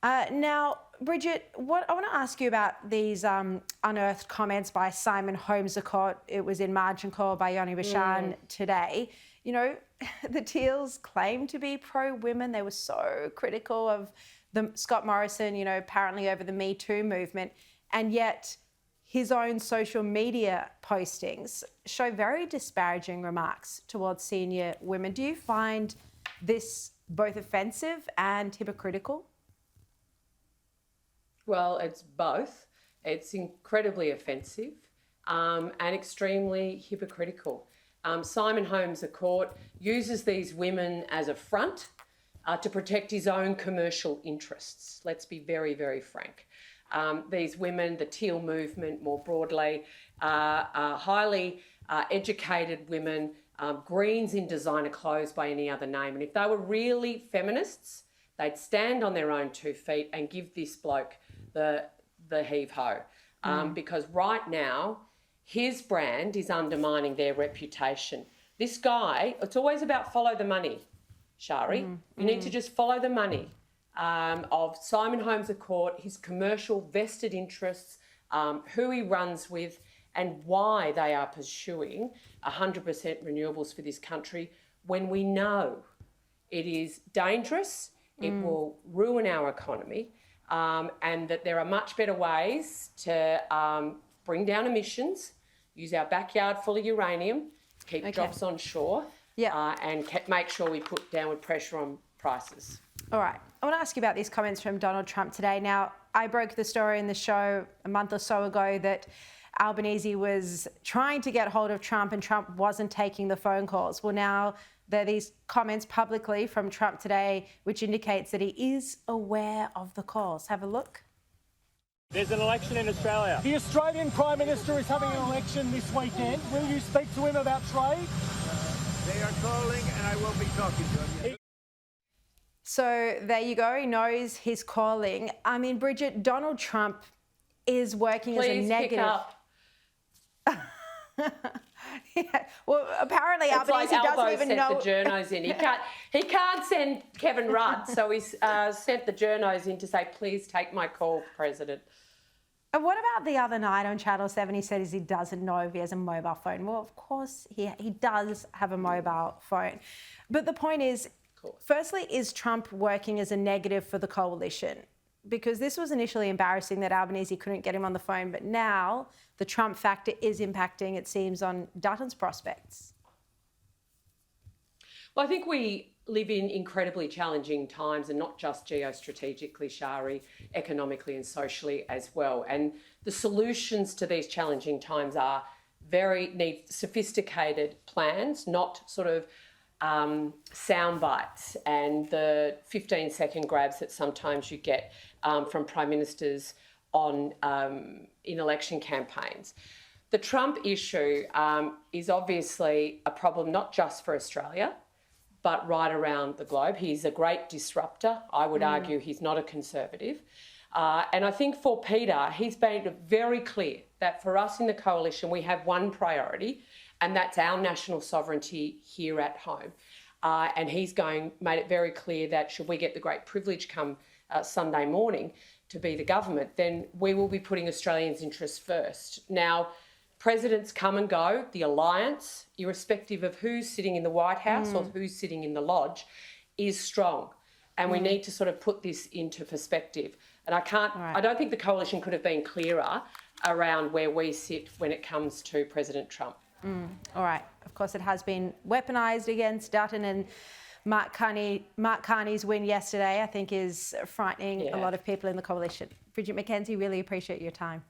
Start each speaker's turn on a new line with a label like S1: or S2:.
S1: Now, Bridget, what I want to ask you about these unearthed comments by Simon Holmes-A-Court. It was in Margin Call by Yoni Bashan today. You know, the Teals claim to be pro-women. They were so critical of Scott Morrison, you know, apparently over the Me Too movement. And yet his own social media postings show very disparaging remarks towards senior women. Do you find this both offensive and hypocritical?
S2: Well, it's both. It's incredibly offensive and extremely hypocritical. Simon Holmes-A-Court uses these women as a front to protect his own commercial interests. Let's be very, very frank. These women, the Teal movement more broadly, are highly educated women, greens in designer clothes by any other name. And if they were really feminists, they'd stand on their own 2 feet and give this bloke the heave-ho. Because right now, his brand is undermining their reputation. This guy, it's always about follow the money, Sharri. You need to just follow the money of Simon Holmes-A-Court, his commercial vested interests, who he runs with, and why they are pursuing 100% renewables for this country when we know it is dangerous, it will ruin our economy, and that there are much better ways to bring down emissions, use our backyard full of uranium, keep jobs on shore, and make sure we put downward pressure on prices.
S1: All right. I want to ask you about these comments from Donald Trump today. Now, I broke the story in the show a month or so ago that Albanese was trying to get hold of Trump and Trump wasn't taking the phone calls. Well, now there are these comments publicly from Trump today, which indicates that he is aware of the calls. Have a look.
S3: There's an election in Australia.
S4: The Australian Prime Minister is having an election this weekend. Will you speak to him about trade?
S3: They are calling and I will be talking to him.
S1: So there you go. He knows he's calling. I mean, Bridget, Donald Trump is working as a negative.
S2: Pick up.
S1: Yeah. Well, apparently
S2: It's
S1: Albanese
S2: like
S1: doesn't even know.
S2: the journos in. He can't send Kevin Rudd, so he's sent the journos in to say, please take my call, President.
S1: And what about the other night on Channel 7? He said he doesn't know if he has a mobile phone. Well, of course he does have a mobile phone. But the point is, firstly, is Trump working as a negative for the coalition? Because this was initially embarrassing that Albanese couldn't get him on the phone, but now the Trump factor is impacting, it seems, on Dutton's prospects.
S2: Well, I think we live in incredibly challenging times, and not just geostrategically, Sharri, economically and socially as well. And the solutions to these challenging times need sophisticated plans, not sort of sound bites and the 15-second grabs that sometimes you get from prime ministers in election campaigns. The Trump issue is obviously a problem not just for Australia, but right around the globe. He's a great disruptor. I would argue he's not a conservative. And I think for Peter, he's made it very clear that for us in the coalition, we have one priority, and that's our national sovereignty here at home. And he's made it very clear that should we get the great privilege come Sunday morning to be the government, then we will be putting Australians' interests first. Now, presidents come and go. The alliance, irrespective of who's sitting in the White House or who's sitting in the lodge, is strong. And we need to sort of put this into perspective. And I don't think the coalition could have been clearer around where we sit when it comes to President Trump.
S1: All right. Of course, it has been weaponised against Dutton, and Mark Carney's win yesterday, I think, is frightening a lot of people in the coalition. Bridget McKenzie, really appreciate your time.